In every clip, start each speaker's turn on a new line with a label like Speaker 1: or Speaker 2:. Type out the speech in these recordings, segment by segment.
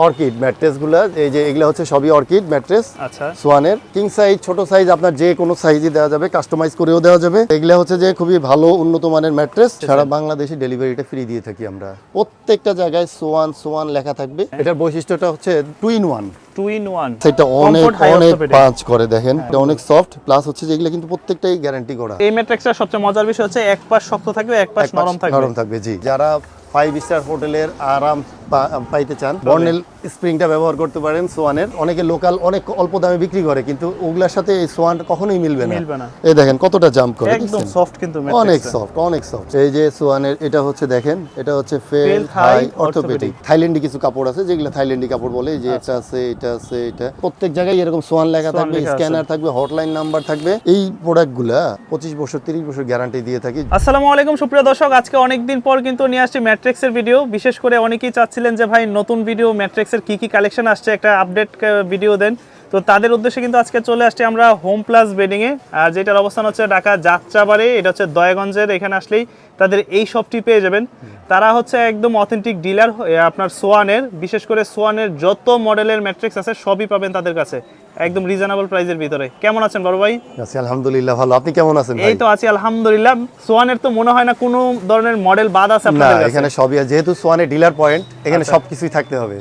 Speaker 1: Orchid mattress গুলা এই যে এগুলা হচ্ছে সবই অর্কিড ম্যাট্রেস।
Speaker 2: আচ্ছা,
Speaker 1: সোয়ানের কিং সাইজ, ছোট সাইজ, আপনার যে কোনো সাইজই দেওয়া যাবে, কাস্টমাইজ করেও দেওয়া যাবে। এগুলা হচ্ছে যে খুবই ভালো উন্নত মানের ম্যাট্রেস। সারা বাংলাদেশে ডেলিভারিটা ফ্রি দিয়ে থাকি আমরা। প্রত্যেকটা জায়গায় সোয়ান সোয়ান লেখা থাকবে। এটার বৈশিষ্ট্যটা হচ্ছে 2 in 1।
Speaker 2: 2 in 1
Speaker 1: সেটা অনেক পাঁচ করে দেখেন, এটা অনেক সফট, প্লাস হচ্ছে যে এগুলা কিন্তু প্রত্যেকটাই গ্যারান্টি করা।
Speaker 2: এই ম্যাট্রিক্সের সবচেয়ে মজার বিষয় হচ্ছে এক পাশ শক্ত থাকবে, এক পাশ নরম থাকবে।
Speaker 1: জি, যারা 5 স্টার হোটেলের আরাম পাইতে চান, বর্নেল স্প্রিংটা ব্যবহার করতে পারেন সোয়ানের। অনেকে লোকাল অনেক অল্প দামে বিক্রি করে, কিন্তু ওগুলার সাথে এই সোয়ান কখনোই মিলবে না। এই দেখেন কতটা জাম্প করে,
Speaker 2: একদম সফট, কিন্তু
Speaker 1: অনেক সফট। এই যে সোয়ানের এটা হচ্ছে দেখেন, এটা হচ্ছে ফেল্ট হাই অর্থোপেডিক। থাইল্যান্ডি কিছু কাপড় আছে যেগুলো থাইল্যান্ডি কাপড় বলে, যে এটা আছে, এটা আছে, এটা প্রত্যেক জায়গায় এরকম সোয়ান লেখা থাকবে, স্ক্যানার থাকবে, হটলাইন নাম্বার থাকবে। এই প্রোডাক্টগুলা 25 বছর 30 বছর গ্যারান্টি দিয়ে থাকি।
Speaker 2: আসসালামু আলাইকুম সুপ্রিয় দর্শক, আজকে অনেকদিন পর কিন্তু নিয়ে আসছি ম্যাট্রিক্সের ভিডিও। বিশেষ করে অনেকেই চাচ্ছিলেন যে ভাই নতুন ভিডিও ম্যাট্রিক্সের কি কালেকশন আসছে, একটা আপডেট ভিডিও দেন। তো তাদের উদ্দেশ্যে কিন্তু আজকে চলে আসছি আমরা হোম প্লাস বেডিং এ, আর যেটার অবস্থান হচ্ছে ঢাকা যাত্রাবাড়ি। এটা হচ্ছে দয়াগঞ্জের, এখানে আসলেই তাদের এই শপটি পেয়ে যাবেন। তারা হচ্ছে একদম অথেন্টিক ডিলার আপনার সোয়ানের, বিশেষ করে সোয়ানের যত মডেলের ম্যাট্রিক্স আছে সবই পাবেন তাদের কাছে একদম রিজনেবল প্রাইসের ভিতরে। কেমন আছেন বড় ভাই?
Speaker 1: আছি আলহামদুলিল্লাহ ভালো, আপনি কেমন আছেন?
Speaker 2: এই তো আছি আলহামদুলিল্লাহ। সোয়ানের তো মনে হয় না কোনো ধরনের মডেল বাদ আছে আপনাদের কাছে?
Speaker 1: এখানে সবই, যেহেতু সোয়ানের ডিলার পয়েন্ট, এখানে সবকিছুই থাকতে হবে।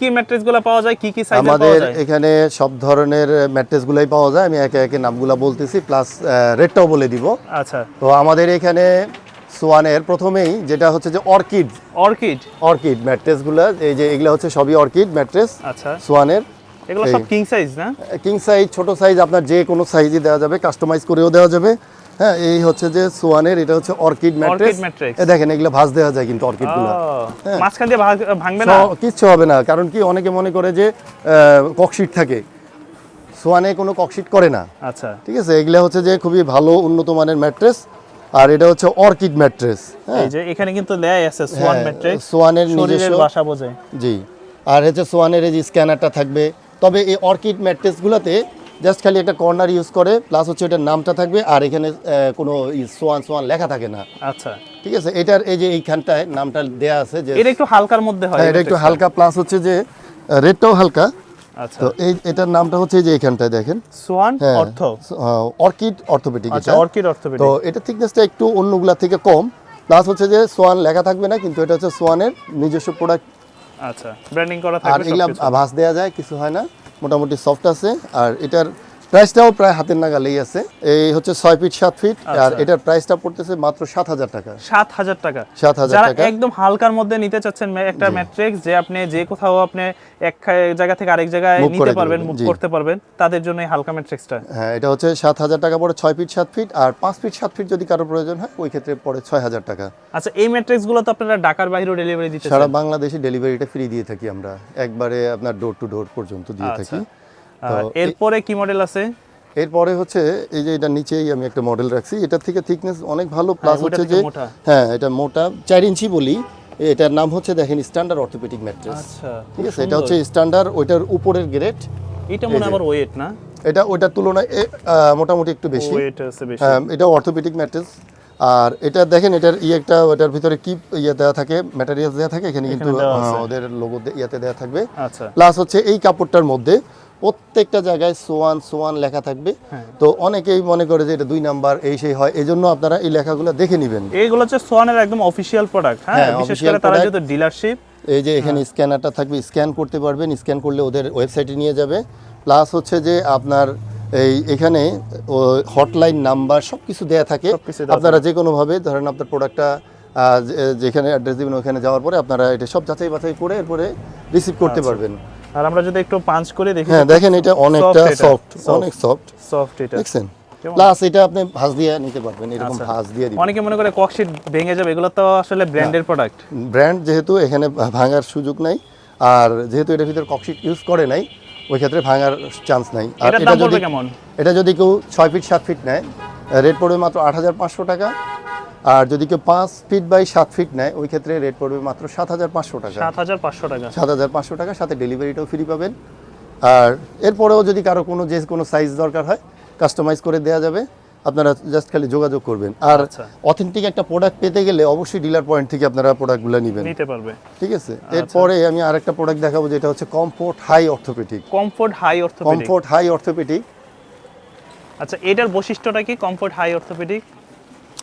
Speaker 2: কি ম্যাট্রিক্সগুলো পাওয়া যায়, কি সাইজের পাওয়া
Speaker 1: আমাদের
Speaker 2: যায়?
Speaker 1: এখানে সব ধরনের ম্যাট্রেসগুলাই পাওয়া যায়। আমি একে একে নামগুলা বলতেছি, প্লাস রেটটাও বলে দিব।
Speaker 2: আচ্ছা,
Speaker 1: তো আমাদের এখানে সোয়ানের প্রথমেই যেটা হচ্ছে যে অর্কিড ম্যাট্রেসগুলো, এই যে এগুলা হচ্ছে সবই অর্কিড ম্যাট্রেস।
Speaker 2: আচ্ছা,
Speaker 1: সোয়ানের
Speaker 2: এগুলো সব কিং সাইজ না?
Speaker 1: কিং সাইজ, ছোট সাইজ, আপনার যে কোনো সাইজই দেওয়া যাবে, কাস্টমাইজ করেও দেওয়া যাবে। হ্যাঁ, এই হচ্ছে যে সোয়ানের, এটা হচ্ছে অর্কিড ম্যাট্রেস। দেখেন এগুলো ভাঁজ দেওয়া যায় কিন্তু অর্কিডগুলো।
Speaker 2: মাঝখান দিয়ে ভাঙবে না,
Speaker 1: কিচ্ছু হবে না। কারণ কি, অনেকে মনে করে যে ককশিট থাকে, সোয়ানে কোনো ককশিট করে না।
Speaker 2: আচ্ছা,
Speaker 1: ঠিক আছে, এগুলো হচ্ছে যে খুবই ভালো উন্নত মানের ম্যাট্রেস। আর এটা হচ্ছে অর্কিড ম্যাট্রেস।
Speaker 2: এই যে এখানে কিন্তু লেয়াই আছে সোয়ান ম্যাট্রেস,
Speaker 1: সোয়ানের নিজস্ব
Speaker 2: ভাষা বোঝে।
Speaker 1: জি, আর হচ্ছে সোয়ানের এই যে স্ক্যানারটা থাকবে। তবে এই অর্কিড ম্যাট্রেসগুলোতে জাস্ট খালি একটা কর্নার ইউজ করে, প্লাস হচ্ছে এটার নামটা থাকবে, আর এখানে কোনো সোয়ান লেখা থাকে না।
Speaker 2: আচ্ছা,
Speaker 1: ঠিক আছে, এটার এই যে এইখানটায় নামটা দেয়া আছে, যে
Speaker 2: এটা একটু হালকার মধ্যে হয়।
Speaker 1: এটা একটু হালকা, প্লাস হচ্ছে যে রেডটাও হালকা।
Speaker 2: আচ্ছা,
Speaker 1: তো এটার নামটা হচ্ছে যে এইখানটায় দেখেন
Speaker 2: সোয়ান অর্থ,
Speaker 1: অর্কিড অর্থোপেডিক।
Speaker 2: আচ্ছা, অর্কিড অর্থোপেডিক।
Speaker 1: তো এটা থিকনেসটা একটু অন্যগুলা থেকে কম, প্লাস হচ্ছে যে সোয়ান লেখা থাকবে না, কিন্তু এটা হচ্ছে সোয়ানের নিজস্ব প্রোডাক্ট।
Speaker 2: আচ্ছা, ব্র্যান্ডিং করা থাকবে।
Speaker 1: আর এগুলা ভাঁজ দেওয়া যায়, কিছু হয় না, মোটামুটি সফট আছে। আর এটার প্রাইসটাও প্রায় হাতের নাগালেই আছে। এই হচ্ছে 6 ফিট 7 ফিট, আর এটার প্রাইসটা পড়তেছে মাত্র 7,000 টাকা।
Speaker 2: 7,000 টাকা।
Speaker 1: 7,000 টাকা।
Speaker 2: একদম হালকার মধ্যে নিতে চাচ্ছেন একটা ম্যাট্রিক্স, যে আপনি যে কোথাও আপনি এক জায়গা থেকে আরেক জায়গায় নিতে পারবেন, মুভ করতে পারবেন, তাদের জন্য এই হালকা ম্যাট্রিক্সটা।
Speaker 1: হ্যাঁ, এটা হচ্ছে 7,000 টাকা পড়ে 6 ফিট 7 ফিট। আর 5 ফিট 7 ফিট যদি কারো প্রয়োজন হয়, ওই ক্ষেত্রে পড়ে 6,000 টাকা।
Speaker 2: আচ্ছা, এই ম্যাট্রিক্সগুলো তো আপনারা ঢাকার বাইরেও ডেলিভারি দিতে?
Speaker 1: সারা বাংলাদেশে ডেলিভারিটা ফ্রি দিয়ে থাকি আমরা, একবারে আপনার ডোর টু ডোর পর্যন্ত দিয়ে থাকি।
Speaker 2: এরপরে কি মডেল আছে?
Speaker 1: এরপরে হচ্ছে এই যে এটা নিচেই আমি একটা মডেল রাখছি, এটার থেকে থিকনেস অনেক ভালো, প্লাস হচ্ছে যে হ্যাঁ এটা মোটা 4 ইঞ্চি বলি। এটার নাম হচ্ছে দেখেন স্ট্যান্ডার্ড অর্থোপেডিক ম্যাট্রেস।
Speaker 2: আচ্ছা,
Speaker 1: ঠিক আছে, এটা হচ্ছে স্ট্যান্ডার্ড, ওইটার উপরের গ্রেড।
Speaker 2: এটা মনে আবার ওয়েট না,
Speaker 1: এটা ওইটার তুলনায় মোটামুটি একটু বেশি।
Speaker 2: ওয়েট আছে বেশি।
Speaker 1: হ্যাঁ, এটা অর্থোপেডিক ম্যাট্রেস। আর এটা দেখেন, এটার একটা ওটার ভিতরে কি দেওয়া থাকে, ম্যাটেরিয়ালস দেওয়া থাকে, এখানে কিন্তু ওদের লোগো দেওয়া থাকবে।
Speaker 2: আচ্ছা,
Speaker 1: প্লাস হচ্ছে এই কাপড়টার মধ্যে প্রত্যেকটা জায়গায় সোয়ান লেখা থাকবে। তো অনেকেই মনে করে যে এটা 2 নাম্বার এই সেই হয়, এই জন্য আপনারা এই লেখাগুলো দেখে নেবেন।
Speaker 2: এইগুলো হচ্ছে সোয়ানের একদম অফিশিয়াল প্রোডাক্ট। হ্যাঁ, বিশেষ করে তারা যেহেতু ডিলারশিপ।
Speaker 1: এই যে এখানে স্ক্যানারটা থাকবে, স্ক্যান করতে পারবেন, স্ক্যান করলে ওদের ওয়েবসাইটে নিয়ে যাবে। প্লাস হচ্ছে যে আপনার এখানে হটলাইন নাম্বার সবকিছু দেয়া থাকে। আপনারা যে কোনোভাবে ধরেন আপনার প্রোডাক্টটা যেখানে অ্যাড্রেস দিবেন, ওখানে যাওয়ার পরে আপনারা এটা সব যাচাই বাছাই করে এরপরে রিসিভ করতে পারবেন।
Speaker 2: আর আমরা যদি একটু পাঞ্চ করে দেখি,
Speaker 1: হ্যাঁ দেখেন, এটা অনেকটা সফট, অনেক সফট
Speaker 2: এটা
Speaker 1: দেখছেন। প্লাস এটা আপনি ভাঁজ দিয়ে নিতে পারবেন, এরকম ভাঁজ দিয়ে দিবেন।
Speaker 2: অনেকে মনে করে ককশিট ভেঙে যাবে, এগুলো তো আসলে ব্র্যান্ডের প্রোডাক্ট।
Speaker 1: ব্র্যান্ড যেহেতু এখানে ভাঙার সুযোগ নাই, আর যেহেতু এটার ভিতরে ককশিট ইউজ করে নাই, ওই ক্ষেত্রে ভাঙার চান্স নাই। আর এটা যদি কেউ 6 ফিট 7 ফিট নেয়, রেট পড়বে মাত্র 8,500 টাকা। আর যদি কেউ 5 ফিট বাই 7 ফিট নেয়, ওই ক্ষেত্রে রেট পড়বে মাত্র 7,500 টাকা। 7,500 টাকা, সাথে ডেলিভারিটাও ফ্রি পাবেন। আর এরপরেও যদি কারো কোনো সাইজ দরকার হয়, কাস্টমাইজ করে দেওয়া যাবে। আপনারা জাস্ট খালি যোগাযোগ করবেন। আর
Speaker 2: আচ্ছা।
Speaker 1: অথেন্টিক একটা প্রোডাক্ট পেতে গেলে অবশ্যই ডিলার পয়েন্ট থেকে আপনারা প্রোডাক্টগুলো নেবেন,
Speaker 2: নিতে পারবে।
Speaker 1: ঠিক আছে। এরপরে আমি আরেকটা প্রোডাক্ট দেখাবো যেটা হচ্ছে comfort high orthopaedic.
Speaker 2: Comfort high orthopaedic,
Speaker 1: comfort high orthopaedic.
Speaker 2: আচ্ছা, এটার বৈশিষ্ট্যটা কি comfort high orthopaedic?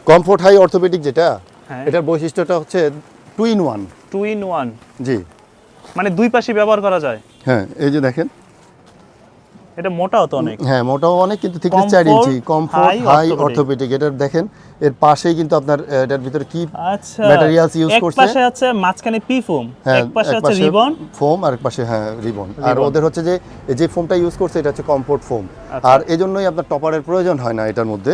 Speaker 1: Comfort high orthopaedic যেটা,
Speaker 2: হ্যাঁ।
Speaker 1: এটার বৈশিষ্ট্যটা হচ্ছে 2 in 1।
Speaker 2: 2 in 1,
Speaker 1: জি
Speaker 2: মানে দুই পাশে ব্যবহার করা যায়।
Speaker 1: হ্যাঁ, এই যে দেখেন,
Speaker 2: এটা মোটাও তো অনেক।
Speaker 1: হ্যাঁ মোটাও অনেক, কিন্তু thickness 4
Speaker 2: Comfort
Speaker 1: inch. Comfort
Speaker 2: High
Speaker 1: high
Speaker 2: Orthopedic।
Speaker 1: Orthopedic, এটা দেখেন এর পাশেই কিন্তু আপনার এটার ভিতরে কি
Speaker 2: আচ্ছা,
Speaker 1: ম্যাটেরিয়ালস ইউজ
Speaker 2: এক
Speaker 1: করছে।
Speaker 2: পাশে আছে মাঝখানে পি ফোম,
Speaker 1: হ্যাঁ,
Speaker 2: এক পাশে আছে রিবন
Speaker 1: ফোম, আর এক পাশে হ্যাঁ রিবন। আর
Speaker 2: Ribbon।
Speaker 1: ওদের হচ্ছে যে ফোমটা ইউজ করছে এটা হচ্ছে কমফোর্ট ফোম।
Speaker 2: আচ্ছা।
Speaker 1: আর এজন্যই আপনার টপারের প্রয়োজন হয় না এটার মধ্যে।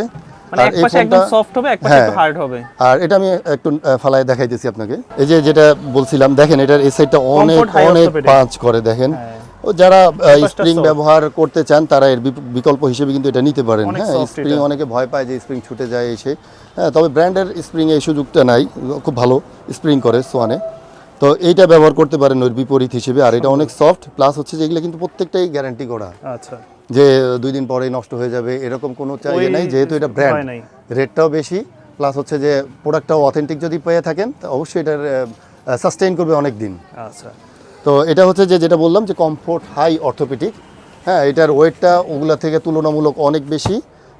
Speaker 2: মানে
Speaker 1: আর
Speaker 2: এক
Speaker 1: এই
Speaker 2: পাশে একদম
Speaker 1: ফোমটা-
Speaker 2: সফট হবে, এক পাশে
Speaker 1: হ্যাঁ।
Speaker 2: একটু হার্ড হবে।
Speaker 1: আর এটা আমি একটু ফালায় দেখাইতেছি আপনাকে। এই যে যেটা বলছিলাম, দেখেন এটার এই সাইডটা অনেক
Speaker 2: Comfort High
Speaker 1: অনেক
Speaker 2: Orthopedic।
Speaker 1: পাঁচ করে, দেখেন।
Speaker 2: হ্যাঁ।
Speaker 1: ও যারা
Speaker 2: পাশটা
Speaker 1: স্প্রিং
Speaker 2: soft।
Speaker 1: ব্যবহার করতে চান তারা এর বিকল্প হিসেবে কিন্তু এটা নিতে পারেন।
Speaker 2: অনেক
Speaker 1: হ্যাঁ,
Speaker 2: soft
Speaker 1: স্প্রিং
Speaker 2: এটা।
Speaker 1: অনেকে ভয় পায় যে স্প্রিং ছুটে যায় এসে। হ্যাঁ, তবে ব্র্যান্ডের স্প্রিং এই সুযোগটা নাই, খুব ভালো স্প্রিং করে সোয়ানে। তো এইটা ব্যবহার করতে পারেন ওর বিপরীত হিসেবে। আর এটা অনেক সফট, প্লাস হচ্ছে যে এগুলো কিন্তু প্রত্যেকটাই গ্যারান্টি করা,
Speaker 2: আচ্ছা,
Speaker 1: যে 2 দিন পরেই নষ্ট হয়ে যাবে এরকম কোনো চাইয়ে
Speaker 2: ওই
Speaker 1: নাই, যেহেতু এটা
Speaker 2: ভয়
Speaker 1: ব্র্যান্ড।
Speaker 2: নাই।
Speaker 1: রেটটাও বেশি, প্লাস হচ্ছে যে প্রোডাক্টটাও অথেন্টিক যদি পেয়ে থাকেন তো অবশ্যই এটার সাস্টেইন করবে অনেক দিন।
Speaker 2: আচ্ছা,
Speaker 1: তো এটা হচ্ছে যে যেটা বললাম যে কমফোর্ট হাই অর্থোপেডিক। হ্যাঁ, এটার ওয়েটটা ওগুলা থেকে তুলনামূলক অনেক বেশি,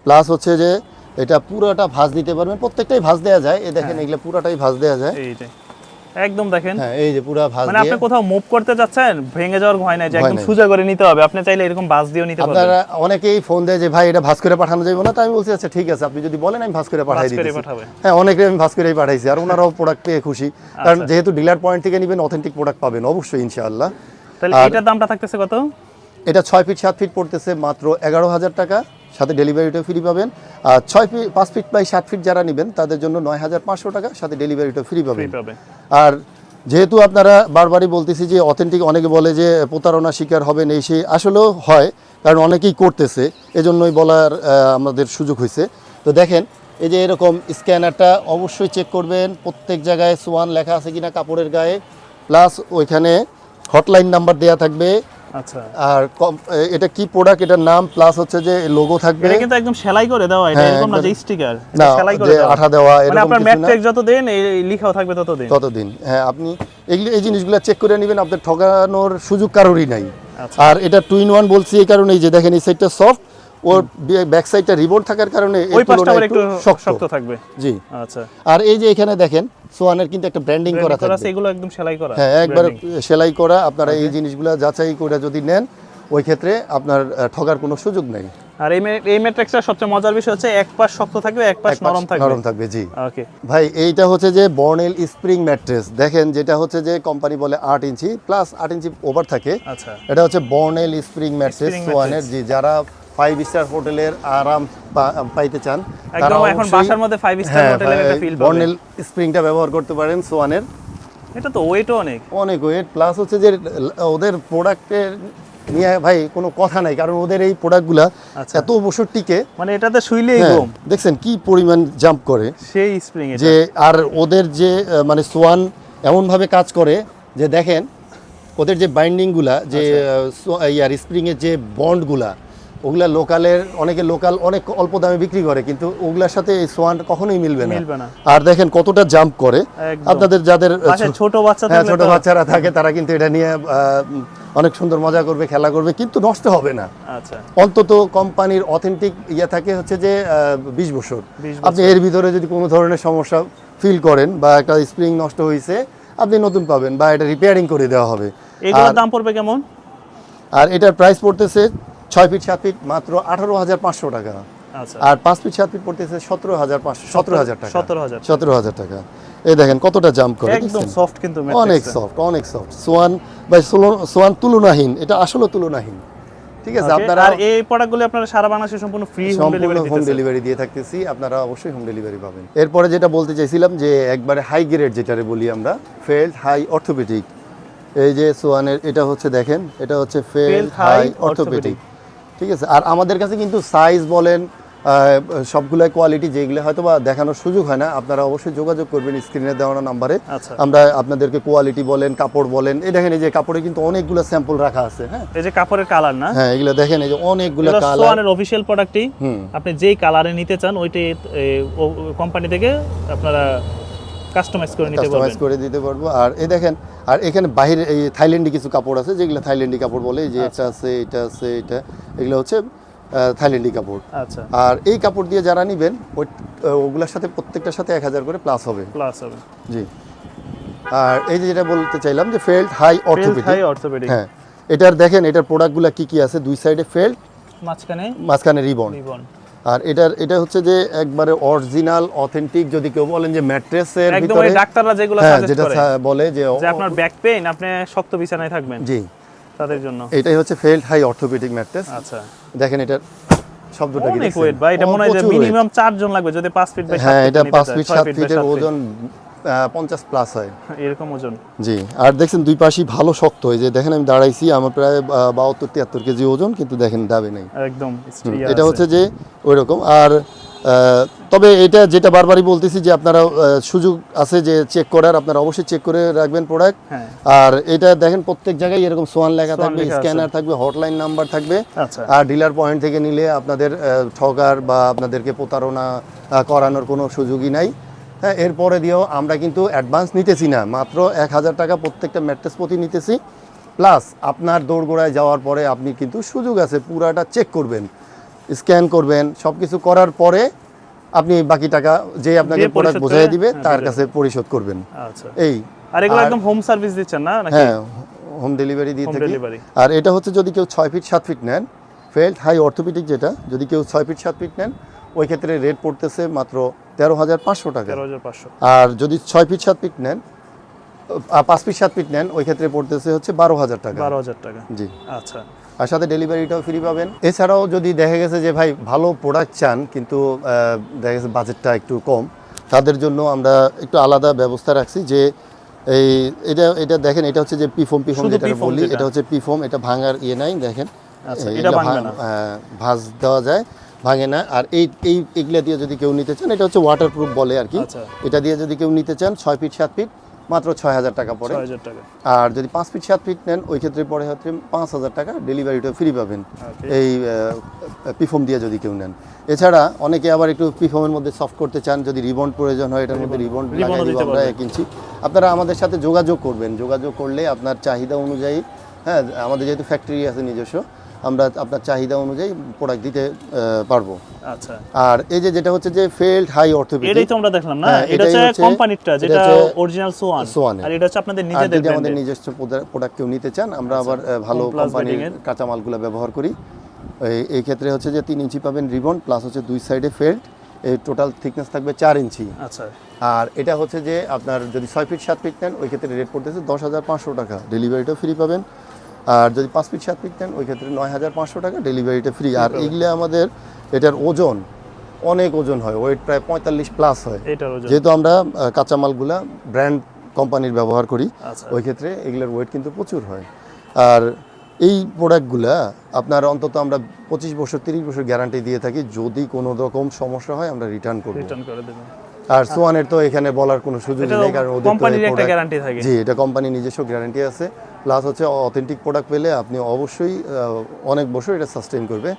Speaker 1: প্লাস হচ্ছে যে এটা পুরোটা ভাঁজ দিতে পারবেন, প্রত্যেকটাই ভাঁজ দেওয়া যায়। এই দেখেন এগুলো পুরোটাই ভাঁজ দেওয়া যায়।
Speaker 2: এইটাই একদম দেখেন।
Speaker 1: হ্যাঁ, এই যে পুরো ভাঁজ
Speaker 2: মানে
Speaker 1: দিয়ে
Speaker 2: আপনি কোথাও মুভ করতে যাচ্ছেন, ভেঙে যাওয়ার ভয় নাই, যে
Speaker 1: ভয়
Speaker 2: একদম
Speaker 1: নাই।
Speaker 2: সোজা করে নিতে হবে। আপনি চাইলে এরকম বাস দিয়েও নিতে পারবেন।
Speaker 1: আপনারা অনেকেই ফোন দেয় যে ভাই এটা ভাঁজ করে পাঠানো যাবে না, তো আমি বলছি আচ্ছা ঠিক আছে, আপনি যদি বলেন আমি ভাঁজ করে পাঠাই
Speaker 2: ভাঁজ করে
Speaker 1: দিচ্ছি।
Speaker 2: পাঠাবে।
Speaker 1: হ্যাঁ, অনেকে আমি ভাঁজ করেই পাঠাইছি, আর ওনারাও প্রোডাক্ট পেয়ে খুশি, কারণ
Speaker 2: আচ্ছা।
Speaker 1: যেহেতু ডিলার পয়েন্ট থেকে নেবেন অথেন্টিক প্রোডাক্ট পাবেন অবশ্যই ইনশাআল্লাহ।
Speaker 2: তাহলে
Speaker 1: আর-
Speaker 2: এটার দামটা থাকতেছে কত?
Speaker 1: এটা 6 ফিট 7 ফিট পড়তেছে মাত্র 11,000 টাকা, সাথে ডেলিভারিটাও ফ্রি পাবেন। আর 5 ফিট বাই 7 ফিট যারা নেবেন তাদের জন্য 9,500 টাকা, সাথে ডেলিভারিটাও ফ্রি
Speaker 2: ফ্রি
Speaker 1: পাবেন।
Speaker 2: পাবে।
Speaker 1: আর যেহেতু আপনারা বারবারই বলতেছি যে অথেন্টিক, অনেকে বলে যে প্রতারণা শিকার হবেন, এই সেই আসলেও হয়, কারণ অনেকেই করতেছে, এজন্যই বলার আমাদের সুযোগ হয়েছে। তো দেখেন এই যে এরকম স্ক্যানারটা অবশ্যই চেক করবেন, প্রত্যেক জায়গায় সোয়ান লেখা আছে কিনা কাপড়ের গায়ে, প্লাস ওইখানে হটলাইন নাম্বার দেয়া থাকবে।
Speaker 2: আচ্ছা,
Speaker 1: আর এটা কি প্রোডাক্ট, এটার নাম, প্লাস হচ্ছে যে লোগো থাকবে।
Speaker 2: এটা কিন্তু একদম সেলাই করে দেওয়া, এটা
Speaker 1: হ্যাঁ,
Speaker 2: এরকম না যে
Speaker 1: একদম।
Speaker 2: স্টিকার,
Speaker 1: না,
Speaker 2: সেলাই করে
Speaker 1: যে
Speaker 2: দেওয়া।
Speaker 1: আঠা দেওয়া
Speaker 2: মানে
Speaker 1: এরকম
Speaker 2: আপনার
Speaker 1: কিছু না,
Speaker 2: ম্যাট্রিক্স যত দিন এই লেখাও থাকবে ততদিন।
Speaker 1: ততদিন। হ্যাঁ, আপনি এই জিনিসগুলো চেক করে নেবেন, আপনার ঠকানোর সুযোগ কারোরই নাই।
Speaker 2: আচ্ছা।
Speaker 1: আর এটা 2 in 1 বলছি এই কারণেই যে দেখেন এই সাইডটা সফট, ওর ব্যাক সাইডটা রিবন থাকার কারণে এর
Speaker 2: ওই পাশটা
Speaker 1: তুলনায়
Speaker 2: আবার একটু
Speaker 1: শক্ত।
Speaker 2: শক্ত থাকবে।
Speaker 1: জি।
Speaker 2: আচ্ছা,
Speaker 1: আর এই যে এখানে দেখেন সোয়ানের কিন্তু একটা ব্র্যান্ডিং করা
Speaker 2: ব্র্যান্ডিং করা আছে,
Speaker 1: থাকবে।
Speaker 2: এগুলো একদম সেলাই করা।
Speaker 1: হ্যাঁ, একবার
Speaker 2: branding।
Speaker 1: সেলাই করা। আপনারা এই জিনিসগুলো যাচাই করে যদি নেন, ওই ক্ষেত্রে আপনার ঠকার কোনো সুযোগ নেই।
Speaker 2: আর এই ম্যাট্রিক্সটা সবচেয়ে মজার বিষয় হচ্ছে এক পাশ শক্ত থাকবে, এক পাশ নরম থাকবে।
Speaker 1: নরম থাকবে, জি।
Speaker 2: ওকে,
Speaker 1: ভাই এইটা হচ্ছে যে বর্নেল স্প্রিং ম্যাট্রেস, দেখেন যেটা হচ্ছে যে কোম্পানি বলে 8 ইঞ্চি প্লাস 8 ইঞ্চি ওভার থাকে।
Speaker 2: আচ্ছা,
Speaker 1: এটা হচ্ছে বর্নেল স্প্রিং ম্যাট্রেস
Speaker 2: Spring
Speaker 1: সোয়ানের। জি, যারা 5 স্টার হোটেলের আরাম পাইতে চান
Speaker 2: একদম এখন বাসার মধ্যে 5 স্টার হোটেলের একটা ফিল পাবেন।
Speaker 1: বর্নেল স্প্রিংটা ব্যবহার করতে পারেন সোয়ানের।
Speaker 2: এটা তো ওয়েটও অনেক।
Speaker 1: অনেক ওয়েট, প্লাস হচ্ছে যে ওদের প্রোডাক্টের নিয়ে ভাই কোনো কথা নাই, কারণ ওদের এই প্রোডাক্টগুলা
Speaker 2: আচ্ছা।
Speaker 1: এত বছর টিকে।
Speaker 2: মানে এটাতে শুইলেই
Speaker 1: হ্যাঁ,
Speaker 2: ঘুম,
Speaker 1: দেখছেন কি পরিমাণ জাম্প করে
Speaker 2: সেই স্প্রিং এটা।
Speaker 1: যে। আর ওদের যে মানে সোয়ান এমনভাবে কাজ করে যে দেখেন ওদের যে বাইন্ডিংগুলা, যে ইয়ার স্প্রিংয়ের যে বন্ডগুলা, ওগুলা লোকালের, অনেকে লোকাল অনেক অল্প দামে বিক্রি করে, কিন্তু ওগুলার সাথে এই সোয়ান কখনোই মিলবে
Speaker 2: মিলবে না।
Speaker 1: আর দেখেন কতটা জাম্প করে।
Speaker 2: একদম।
Speaker 1: আপনাদের যাদের
Speaker 2: বাসায় ছোট বাচ্চা
Speaker 1: হ্যাঁ,
Speaker 2: থাকলে
Speaker 1: ছোট
Speaker 2: তো-
Speaker 1: বাচ্চারা থাকে তারা কিন্তু এটা নিয়ে অনেক সুন্দর মজা করবে, খেলা করবে, কিন্তু নষ্ট হবে না।
Speaker 2: আচ্ছা,
Speaker 1: অন্তত কোম্পানির অথেন্টিক ইয়ে থাকে হচ্ছে যে 20 বছর।
Speaker 2: 20
Speaker 1: আপনি এর ভিতরে যদি কোনো ধরনের সমস্যা ফিল করেন বা একটা স্প্রিং নষ্ট হয়েছে, আপনি নতুন পাবেন বা এটা রিপেয়ারিং করে দেওয়া হবে।
Speaker 2: এগুলোর দাম পড়বে কেমন?
Speaker 1: আর এটার প্রাইস পড়তেছে 6 ফিট 7 ফিট মাত্র 18,500 টাকা।
Speaker 2: আচ্ছা,
Speaker 1: আর 5 ফিট 7 ফিট পড়তেছে 17,000 টাকা।
Speaker 2: 17,000
Speaker 1: 17,000 টাকা। এই দেখেন কতটা জাম্প করে,
Speaker 2: একদম
Speaker 1: দেখছেন?
Speaker 2: সফট কিন্তু
Speaker 1: অনেক
Speaker 2: ম্যাট্রিক্সটা।
Speaker 1: সফট, অনেক সফট। সোয়ান তুলনাহীন, এটা আসলে তুলনাহীন। ঠিক আছে,
Speaker 2: Okay,
Speaker 1: আপনারা
Speaker 2: আর এই প্রোডাক্টগুলো আপনারা সারা বাংলাদেশে সম্পূর্ণ ফ্রি হোম
Speaker 1: সম্পূর্ণ
Speaker 2: ডেলিভারি
Speaker 1: হোম
Speaker 2: দিতেছেন।
Speaker 1: ডেলিভারি দিয়ে থাকতেছি, আপনারা অবশ্যই হোম ডেলিভারি পাবেন। এরপরে যেটা বলতে চাইছিলাম যে একবারে হাই গ্রেড যেটারে বলি আমরা, ফেল্ড হাই অর্থোপেডিক। এই যে সোয়ানের এটা হচ্ছে দেখেন, এটা হচ্ছে felt
Speaker 2: Felt
Speaker 1: high
Speaker 2: High
Speaker 1: orthopaedic. ঠিক আছে, আর আমাদের কাছে কিন্তু সাইজ বলেন সবগুলাই কোয়ালিটি যেগুলো হয়তো বা দেখানোর সুযোগ হয় না, আপনারা অবশ্যই যোগাযোগ করবেন স্ক্রিনে দেওয়ানো নাম্বারে।
Speaker 2: আচ্ছা,
Speaker 1: আমরা আপনাদেরকে কোয়ালিটি বলেন, কাপড় বলেন, এই দেখেন এই যে কাপড়ে কিন্তু অনেকগুলো স্যাম্পল রাখা আছে। হ্যাঁ,
Speaker 2: এই যে কাপড়ের কালার না,
Speaker 1: হ্যাঁ এগুলো দেখেন, এই যে অনেকগুলো কালার।
Speaker 2: সোয়ানের অফিশিয়াল প্রোডাক্টই, আপনি যেই কালারে নিতে চান ওইটাই কোম্পানি থেকে আপনারা কাস্টমাইজ করে নিতে
Speaker 1: কাস্টমাইজ
Speaker 2: পারবেন।
Speaker 1: করে দিতে পারবো। আর এই দেখেন, আর এখানে বাইরে এই থাইল্যান্ডি কিছু কাপড় আছে, যেগুলো থাইল্যান্ডি কাপড় বলে, এই যে এটা আছে, এটা আছে, এটা, এগুলো হচ্ছে থাইল্যান্ডি কাপড়।
Speaker 2: আচ্ছা,
Speaker 1: আর এই কাপড় দিয়ে যারা নেবেন ওগুলোর সাথে প্রত্যেকটার সাথে 1000 করে প্লাস হবে।
Speaker 2: প্লাস হবে,
Speaker 1: জি। আর এই যে যেটা বলতে চাইলাম যে ফেল্ট হাই অর্থোপেডিক, হ্যাঁ এটার দেখেন এটার প্রোডাক্টগুলো কি কি আছে, দুই সাইডে ফেল্ট, মাঝখানে রিবন। আর এটা হচ্ছে যে একবারে অরিজিনাল অথেন্টিক, যদি কেউ বলেন যে ম্যাট্রেসের
Speaker 2: একদম
Speaker 1: ভিতরে,
Speaker 2: এই ডাক্তাররা যেগুলো
Speaker 1: হ্যাঁ
Speaker 2: সাজেস্ট
Speaker 1: যেটা
Speaker 2: করে
Speaker 1: বলে যে
Speaker 2: যে আপনার ব্যাক পেইন, আপনি শক্ত বিছানায় থাকবেন,
Speaker 1: জি
Speaker 2: তাদের জন্য
Speaker 1: এটাই হচ্ছে ফেল্ট হাই অর্থোপেডিক ম্যাট্রেস।
Speaker 2: আচ্ছা,
Speaker 1: দেখেন এটার শব্দটা কি
Speaker 2: অনেক
Speaker 1: দেখছেন?
Speaker 2: ওয়েট ভাই, এটা মনে হয় যে মিনিমাম 4 জন লাগবে যদি 5 ফিট বাই 7 ফিট।
Speaker 1: হ্যাঁ, এটা 5 ফিট 7 ফিটের ওজন 50 প্লাস হয়
Speaker 2: এরকম ওজন।
Speaker 1: জি। আর দেখছেন দুই পাশই ভালো শক্ত, এই যে দেখেন আমি দাঁড়াইছি, আমার প্রায় 72-73 কেজি ওজন, কিন্তু দেখেন দাবে নেই
Speaker 2: একদম
Speaker 1: এটা হচ্ছে যে ওইরকম। আর তবে এটা যেটা বারবারই বলতেছি যে আপনারা সুযোগ আছে যে চেক করার, আপনারা অবশ্যই চেক করে রাখবেন প্রোডাক্ট। আর এটা দেখেন প্রত্যেক জায়গায় এরকম সোয়ান লেখা থাকবে, স্ক্যানার থাকবে, হটলাইন নাম্বার থাকবে। আর ডিলার পয়েন্ট থেকে নিলে আপনাদের ঠকার বা আপনাদেরকে প্রতারণা করানোর কোনো সুযোগই নাই। হ্যাঁ, এরপরে দিয়েও আমরা কিন্তু অ্যাডভান্স নিতেছি না, মাত্র 1000 টাকা প্রত্যেকটা ম্যাট্রেস প্রতি নিতেছি। প্লাস আপনার দোরগোড়ায় যাওয়ার পরে আপনি কিন্তু সুযোগ আছে পুরাটা চেক করবেন, স্ক্যান করবেন, সব কিছু করার পরে আপনি বাকি টাকা যে আপনাকে প্রোডাক্ট বোঝাই দিবে তার কাছে পরিশোধ করবেন।
Speaker 2: আচ্ছা,
Speaker 1: এই
Speaker 2: আর এগুলো একদম হোম সার্ভিস দিচ্ছেন না নাকি?
Speaker 1: হ্যাঁ, হোম ডেলিভারি দিয়ে থাকি। আর এটা হচ্ছে যদি কেউ 6 ফিট 7 ফিট নেন, ফেল্ট হাই অর্থোপেডিক যেটা, যদি কেউ 6 ফিট 7 ফিট নেন ওই ক্ষেত্রে রেট পড়তেছে মাত্র 13,500 টাকা।
Speaker 2: 13,500।
Speaker 1: আর যদি 6 ফিট 7 ফিট নেন, 5 ফিট 7 ফিট নেন, ওই ক্ষেত্রে পড়তেছে হচ্ছে 12,000 টাকা।
Speaker 2: 12,000 টাকা,
Speaker 1: জি।
Speaker 2: আচ্ছা,
Speaker 1: আর সাথে ডেলিভারিটাও ফ্রি পাবেন। এছাড়াও যদি দেখা গেছে যে ভাই ভালো প্রোডাক্ট চান কিন্তু দেখা গেছে বাজেটটা একটু কম, তাদের জন্য আমরা একটু আলাদা ব্যবস্থা রাখছি। যে এটা দেখেন, এটা হচ্ছে যে পিফোম যেটা বলি, এটা হচ্ছে পিফোম, এটা ভাঙার ইয়ে নাই, দেখেন
Speaker 2: এটা ভাঙবে না,
Speaker 1: ভাঁজ দেওয়া যায়, ভাঙে না। আর এইগুলা দিয়ে যদি কেউ নিতে চান, এটা হচ্ছে ওয়াটারপ্রুফ বলে আর কি। এটা দিয়ে যদি কেউ নিতে চান 6 ফিট 7 ফিট মাত্র 6,000 টাকা পড়ে। আর যদি 5 ফিট 7 ফিট নেন ওই ক্ষেত্রে পড়ে হচ্ছে 5,000 টাকা, ডেলিভারিটা ফ্রি পাবেন এই পিফোম দিয়ে যদি কেউ নেন। এছাড়া অনেকে আবার একটু পিফোমের মধ্যে সফট করতে চান, যদি রিবন্ড প্রয়োজন হয় এটার মধ্যে রিবন্ড লাগাই দিব আমরা 1 ইঞ্চি। আপনারা আমাদের সাথে যোগাযোগ করবেন, যোগাযোগ করলে আপনার চাহিদা অনুযায়ী, হ্যাঁ আমাদের যেহেতু ফ্যাক্টরি আছে নিজস্ব, আমরা আপনার চাহিদা অনুযায়ী প্রোডাক্ট দিতে পারবো।
Speaker 2: আচ্ছা,
Speaker 1: আর এই যে যেটা হচ্ছে যে ফেল্ট হাই অর্থোপেডিক,
Speaker 2: এটাই তো আমরা দেখলাম না, এটা হচ্ছে কোম্পানিটা যেটা অরিজিনাল সোয়ান, আর এটা হচ্ছে আপনাদের নিজেদের
Speaker 1: যদি আমাদের নিজস্ব প্রোডাক্ট কেউ নিতে চান, আমরা আবার ভালো কোম্পানির কাঁচামালগুলো ব্যবহার করি। এই ক্ষেত্রে হচ্ছে যে 3 ইঞ্চি পাবেন রিবন, প্লাস হচ্ছে 2 সাইডে ফেল্ট, এই টোটাল থিকনেস থাকবে 4 ইঞ্চি।
Speaker 2: আচ্ছা,
Speaker 1: আর এটা হচ্ছে যে আপনার যদি 6 ফিট 7 ফিট নেন ওই ক্ষেত্রে রেট পড়তেছে 10,500 টাকা, ডেলিভারিটাও ফ্রি পাবেন। আর যদি 5 ফিট 7 ফিট নেন ওই ক্ষেত্রে 9,500 টাকা, ডেলিভারিটা ফ্রি। আর এইগুলো আমাদের এটার ওজন অনেক ওজন হয়, ওয়েট প্রায় 45 প্লাস হয়, যেহেতু আমরা কাঁচামালগুলা ব্র্যান্ড কোম্পানির ব্যবহার করি। ওই ক্ষেত্রে এগুলোর ওয়েট কিন্তু প্রচুর হয়। আর এই প্রোডাক্টগুলা আপনার অন্তত আমরা 25 বছর 30 বছর গ্যারান্টি দিয়ে থাকি, যদি কোনো রকম সমস্যা হয় আমরা রিটার্ন করে দেব। আর সোয়ানের তো এখানে বলার কোনো সুযোগ নেই, কারণ ওদের
Speaker 2: কোম্পানির একটা গ্যারান্টি থাকে।
Speaker 1: জি, এটা কোম্পানির নিজস্ব গ্যারান্টি আছে, প্লাস হচ্ছে অথেন্টিক প্রোডাক্ট পেলে আপনি অবশ্যই অনেক বছর এটা সাস্টেইন করবে।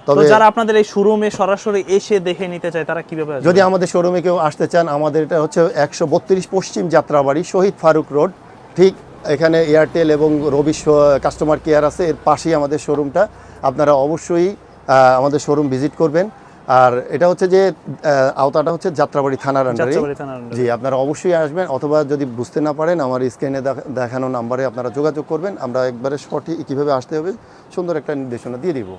Speaker 2: তবে যারা আপনাদের এই শোরুমে সরাসরি এসে দেখে নিতে চায় তারা কিভাবে আসবে?
Speaker 1: যদি আমাদের শোরুমে কেউ আসতে চান, আমাদের এটা হচ্ছে 132 পশ্চিম যাত্রাবাড়ি, শহীদ ফারুক রোড, ঠিক এখানে এয়ারটেল এবং রবি কাস্টমার কেয়ার আছে, এর পাশেই আমাদের শোরুমটা। আপনারা অবশ্যই আমাদের শোরুম ভিজিট করবেন। আর এটা হচ্ছে যে আওতাটা হচ্ছে যাত্রাবাড়ি থানার আন্ডারে। জি, আপনারা অবশ্যই আসবেন, অথবা যদি বুঝতে না পারেন আমার স্ক্রিনে দেখানো নাম্বারে আপনারা যোগাযোগ করবেন, আমরা একবারে সঠিক কীভাবে আসতে হবে সুন্দর একটা নির্দেশনা দিয়ে দিব।